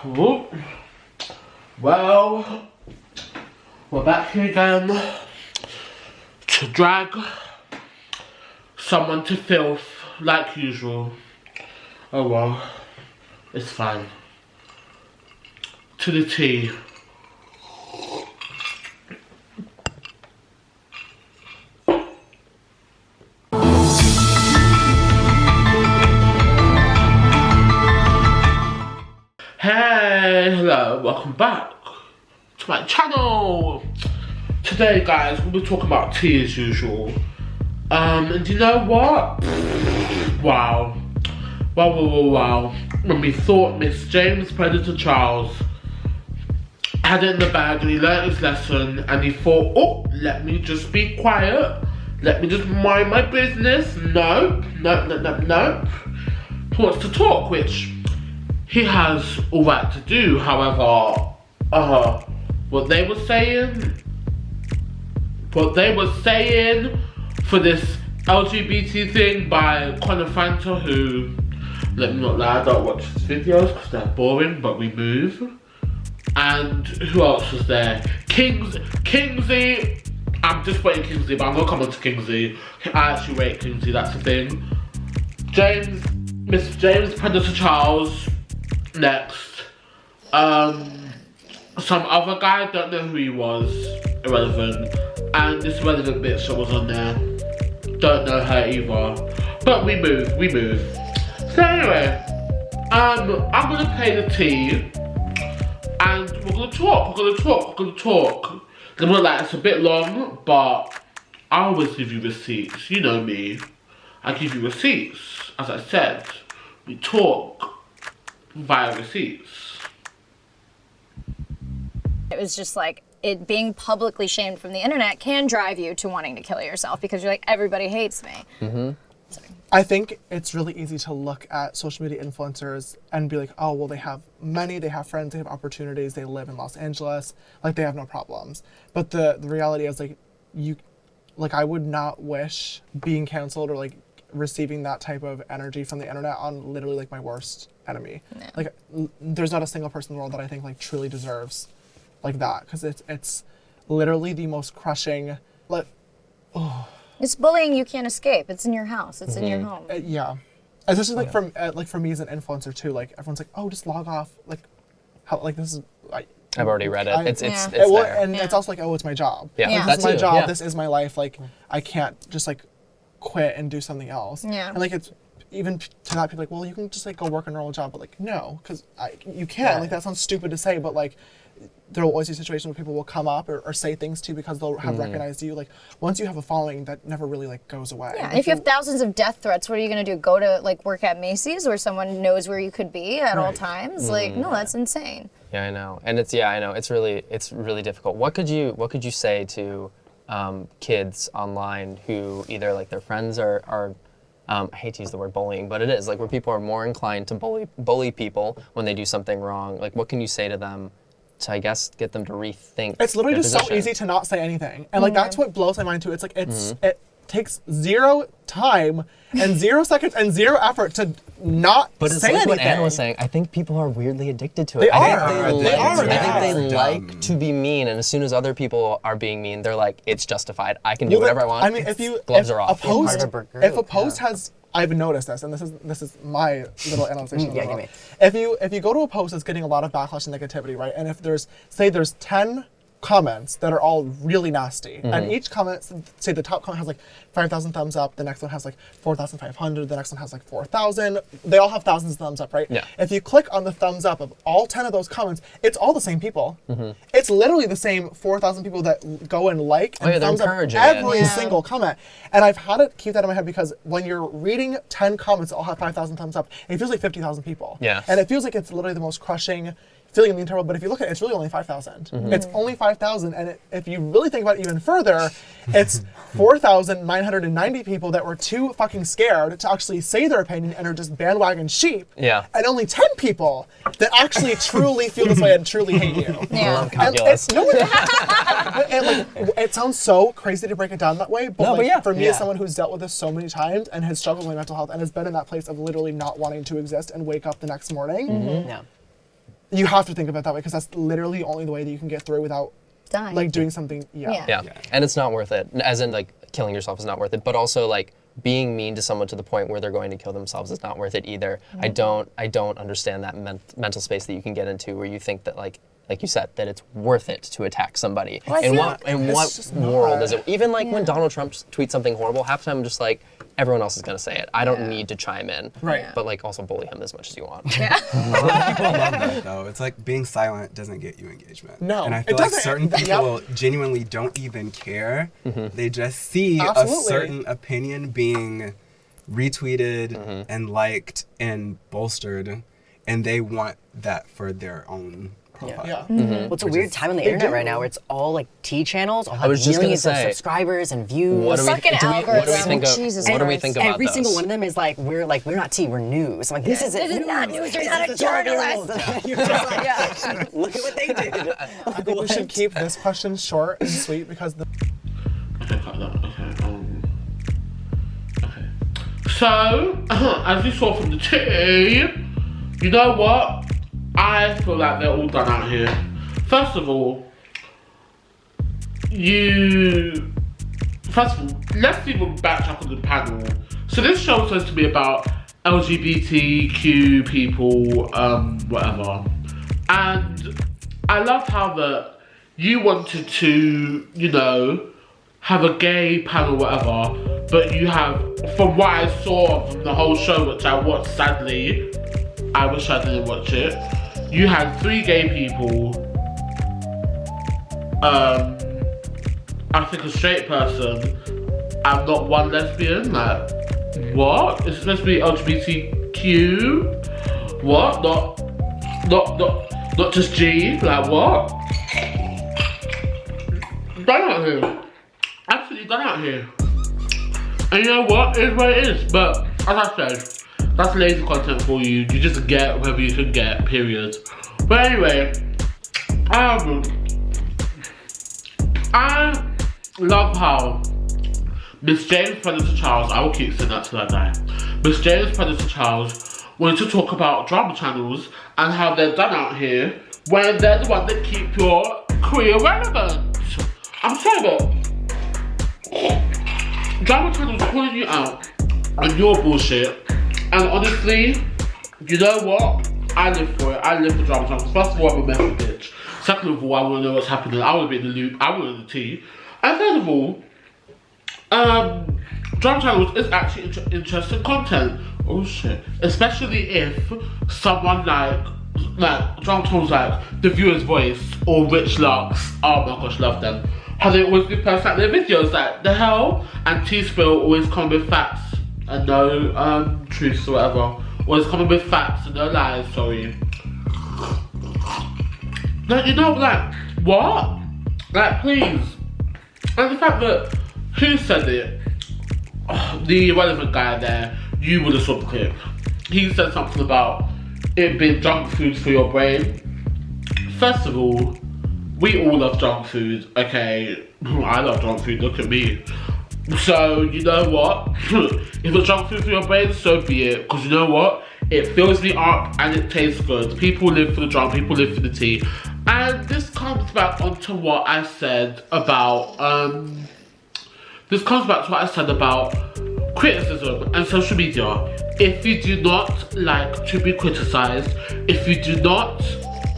Whoop. Well, we're back here again to drag someone to filth like usual. Oh well, it's fine. To the tea. Hey, hello, welcome back to my channel. Today, guys, we'll be talking about tea as usual. And you know what? Wow. When we thought Miss James Predator Charles had it in the bag and he learnt his lesson and he thought, oh, let me just be quiet. Let me just mind my business. Nope. He wants to talk, which he has all right to do. However, what they were saying for this LGBT thing by Conor Fanta, who, let me not lie, I don't watch his videos because they're boring, but we move. And who else was there? Kingsley. I'm just waiting Kingsley, but I'm gonna come on to Kingsley. I actually rate Kingsley, that's the thing. Miss James Predator Charles. Next, some other guy, don't know who he was, irrelevant, and this relevant bitch that was on there, don't know her either, but we move. So anyway, I'm gonna play the tea, and we're gonna talk. I'm not like, it's a bit long, but I always give you receipts, you know me, I give you receipts, as I said, we talk via receipts. It was just like, it being publicly shamed from the internet can drive you to wanting to kill yourself because you're like, everybody hates me. Mm-hmm. I think it's really easy to look at social media influencers and be like, oh, well, they have money, they have friends, they have opportunities, they live in Los Angeles, like they have no problems. But the reality is like I would not wish being canceled or like receiving that type of energy from the internet on literally like my worst enemy. No. Like there's not a single person in the world that I think like truly deserves like that, because it's literally the most crushing, like, oh. It's bullying you can't escape. It's in your house. It's in your home. Yeah. Especially like for me as an influencer too, like everyone's like, oh, just log off. Like how, like this is, I've already read it. It's there. And it's also like, oh, it's my job. Yeah. Like, this is my job. Yeah. This is my life. Like I can't just like quit and do something else. Yeah. And like it's even to that, people like, well, you can just like go work a normal job, but like no, because you can't. Yeah. Like that sounds stupid to say, but like there will always be situations where people will come up or say things to you because they'll have recognized you. Like once you have a following, that never really like goes away. Yeah. And if you have thousands of death threats, what are you gonna do? Go to like work at Macy's where someone knows where you could be at all times? Like no, that's insane. Yeah, I know, and I know it's really difficult. What could you say to kids online who either like their friends are I hate to use the word bullying, but it is like where people are more inclined to bully people when they do something wrong. Like what can you say to them to, I guess, get them to rethink? It's literally just so easy to not say anything, and like that's what blows my mind too. It's like it takes zero time and 0 seconds and zero effort to not but it's say like anything. What Anna was saying. I think people are weirdly addicted to it. They I are. think they like to be mean, and as soon as other people are being mean, they're like, it's justified. I can do whatever I want. I mean, if a post has, I've noticed this, and this is my little analysis. If you go to a post that's getting a lot of backlash and negativity, right? And if there's 10 comments that are all really nasty, and each comment, say the top comment has like 5,000 thumbs up, the next one has like 4,500, the next one has like 4,000. They all have thousands of thumbs up, right? Yeah. If you click on the thumbs up of all 10 of those comments, it's all the same people. It's literally the same 4,000 people that go and like and thumbs up every single comment. And I've had to keep that in my head because when you're reading 10 comments that all have 5,000 thumbs up, it feels like 50,000 people. Yeah. And it feels like it's literally the most crushing feeling in the entire world, but if you look at it, it's really only 5,000. It's only 5,000, and if you really think about it even further, it's 4,990 people that were too fucking scared to actually say their opinion and are just bandwagon sheep. Yeah. And only 10 people that actually truly feel this way and truly hate you. Yeah. I love calculus. It sounds so crazy to break it down that way, but, for me as someone who's dealt with this so many times and has struggled with my mental health and has been in that place of literally not wanting to exist and wake up the next morning, You have to think of it that way because that's literally only the way that you can get through without Dying. like doing something. Yeah. Yeah. And it's not worth it. As in, like, killing yourself is not worth it. But also, like, being mean to someone to the point where they're going to kill themselves is not worth it either. I don't understand that mental space that you can get into where you think that, like you said, that it's worth it to attack somebody. Well, I in feel what it's just world not. is it? Even like when Yeah. Donald Trump tweets something horrible, half the time I'm just like, everyone else is gonna say it. I don't need to chime in. Right. Yeah. But like also bully him as much as you want. Yeah. A lot of people love that though. It's like being silent doesn't get you engagement. No, And I it feel like doesn't. certain Yep. people genuinely don't even care. They just see Absolutely. a certain opinion being retweeted and liked and bolstered, and they want that for their own profile. Yeah. Well, it's a weird time on the internet right now where it's all like T channels, all have was just gonna millions of say, subscribers and views. What do we Fucking what do we algorithm. think of Jesus what do we Christ. think about Every those? single one of them is like we're not T, we're news. I'm like, this isn't This is not news, you're not a journalist. You're just like, look at what they did. I think we should keep this question short and sweet because the Okay, cut that. Okay. So, as you saw from the tea, you know what? I feel like they're all done out here. First of all, let's even backtrack on the panel. So this show is supposed to be about LGBTQ people, whatever. And I love how that you wanted to, you know, have a gay panel, whatever, but you have, from what I saw from the whole show, which I watched sadly, I wish I didn't watch it, you had 3 gay people, I think a straight person, and not 1 lesbian. Like, what? It's supposed to be LGBTQ? What? Not just G? Like, what? Done out here. Absolutely done out here. And you know what? It is what it is. But, as I said, that's lazy content for you. You just get whatever you can get, period. But anyway, I love how Miss James Predator Charles, I will keep saying that till I die. Miss James Predator Charles wanted to talk about drama channels and how they're done out here when they're the ones that keep your career relevant. I'm sorry, but drama channels calling you out on your bullshit. And honestly, you know what? I live for it. I live for drama channels. First of all, I'm a messy bitch. Second of all, I want to know what's happening. I want to be in the loop. I want to know the tea. And third of all, drama channels is actually interesting content. Oh shit. Especially if someone like drama channels like The Viewer's Voice or Rich Lux. Oh my gosh, love them. How they always give posts out their videos like the hell, and T-Spill always come with facts and no truths or whatever. Always coming with facts and no lies, sorry. Like, you know, like, what? Like, please. And the fact that, who said it? Oh, the relevant guy there, you would have saw the clip. He said something about it being junk food for your brain. First of all, we all love junk food, okay? I love junk food, look at me. So, you know what? If it's junk food for your brain, so be it. Because you know what? It fills me up and it tastes good. People live for the junk, people live for the tea. And this comes back onto what I said about, criticism and social media. If you do not like to be criticized, if you do not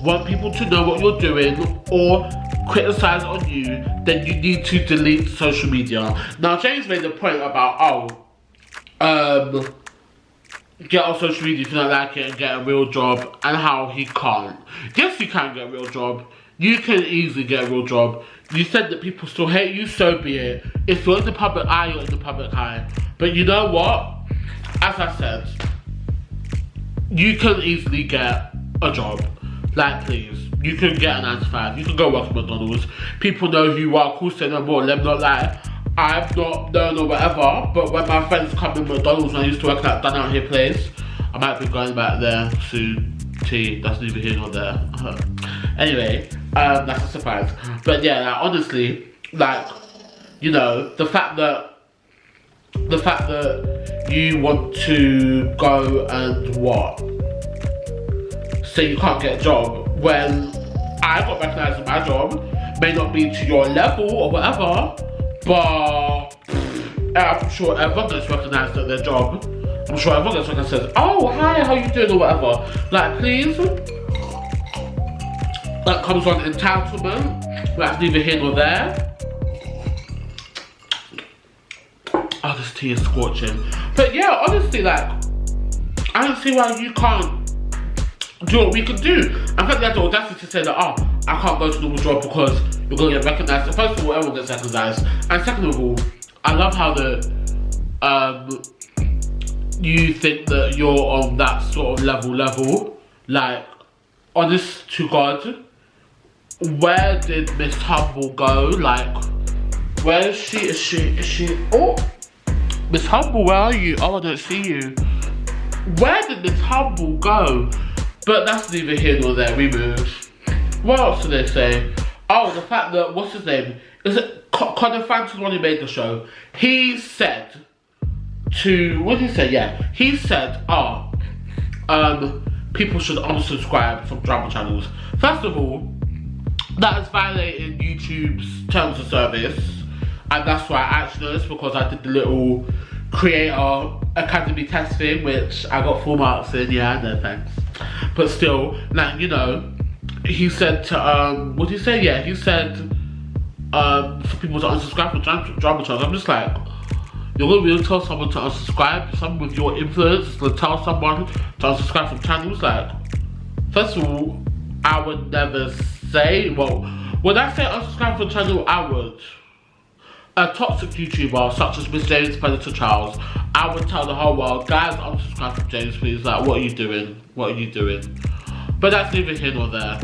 want people to know what you're doing or criticize on you, then you need to delete social media. Now, James made the point about, get on social media if you don't like it and get a real job, and how he can't. Yes, you can get a real job. You can easily get a real job. You said that people still hate you, so be it. If you're in the public eye, you're in the public eye. But you know what? As I said, you can easily get a job. Like, please. You can get a 9 to 5. You can go work at McDonald's. People know who you are. Of course, they know more. Let me not lie. I've not known or whatever, but when my friends come in McDonald's when I used to work at that Done Out Here place, I might be going back there soon. Tea, that's neither here nor there. Anyway, that's a surprise. But yeah, like, honestly, like, you know, the fact that you want to go and what? Say you can't get a job when I got recognised in my job. May not be to your level or whatever, but I'm sure everyone gets recognised at their job. I'm sure everyone gets recognised and says, oh, hi, how you doing or whatever. Like, please. That comes on entitlement. That's neither here nor there. Oh, this tea is scorching. But yeah, honestly, like, I don't see why you can't do what we can do. I think they had the audacity to say that, oh, I can't go to normal job because you're going to get recognised. First of all, everyone gets recognised. And second of all, I love how you think that you're on that sort of level. Like, honest to God, where did Miss Humble go? Like, where is she? Is she? Oh, Miss Humble, where are you? Oh, I don't see you. Where did Miss Humble go? But that's neither here nor there. We move. What else do they say? Oh, the fact that, what's his name? Is it Connor Francis when he made the show? He said to, what did he say? Yeah, he said, people should unsubscribe from drama channels. First of all, that is violating YouTube's terms of service, and that's why I actually know this, because I did the little Creator Academy test thing, which I got 4 marks in. Yeah, no thanks. But still, like, you know, he said to, what did he say? Yeah, he said for people to unsubscribe from drama channels. I'm just like, you're gonna really tell someone to unsubscribe? Someone with your influence is gonna tell someone to unsubscribe from channels? Like, first of all, I would never say, well, when I say unsubscribe from channel, I would. A toxic YouTuber such as Miss James Predator Charles, I would tell the whole world, guys, unsubscribe from James, please. Like, what are you doing? What are you doing? But that's neither here nor there.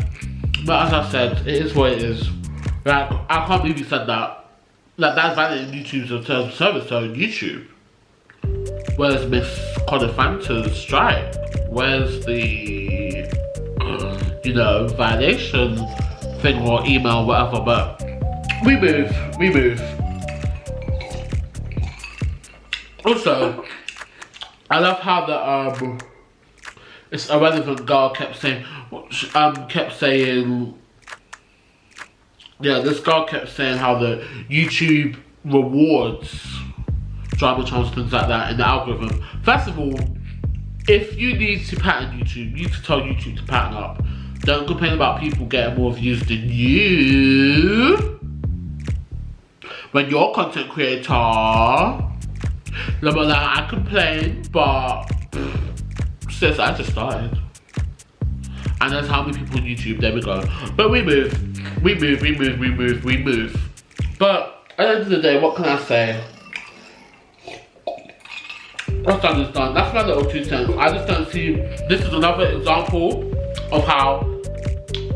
But as I said, it is what it is. Like, I can't believe you said that. Like, that's violating YouTube's terms of service on YouTube. Where's Miss Connor Fanta's strike? Where's the, you know, violation thing or email, whatever? But we move. Also, I love how the this irrelevant girl kept saying, yeah, this girl kept saying how the YouTube rewards drama channels, things like that in the algorithm. First of all, if you need to pattern YouTube, you need to tell YouTube to pattern up. Don't complain about people getting more views than you when you're a content creator. Like, I complain, but sis, I just started. And there's how many people on YouTube, there we go. But we move. But at the end of the day, what can I say? What's done is done. That's my little 2 cents. I just don't see, this is another example of how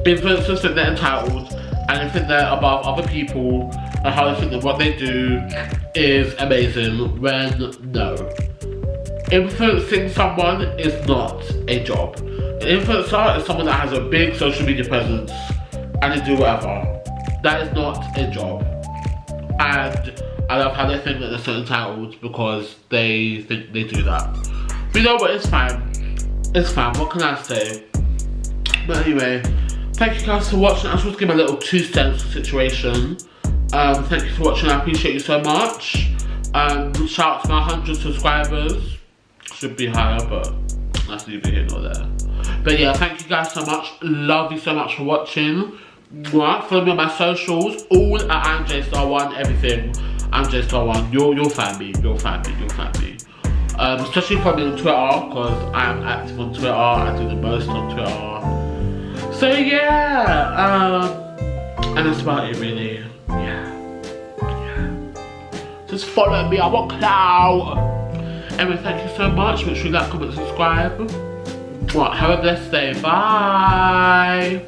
influencers think they're entitled and they think they're above other people, and how they think that what they do is amazing, when no. Influencing someone is not a job. An influencer is someone that has a big social media presence and they do whatever. That is not a job. And I love how they think that they're so entitled because they think they do that. But you know what, it's fine. It's fine, what can I say? But anyway, thank you guys for watching. I just want to give my little 2 cents situation. Thank you for watching, I appreciate you so much. Shout out to my 100 subscribers. Should be higher, but that's neither here nor there. But yeah, thank you guys so much. Love you so much for watching. Follow me on my socials, all at I'm JSTAR1, everything. I'm JSTAR1. You'll find me. Especially follow me on Twitter, because I am active on Twitter. I do the most on Twitter. So yeah, and that's about it really. Yeah. Just follow me, I want clout. Anyway, thank you so much. Make sure you like, comment, subscribe. Have a blessed day. Bye.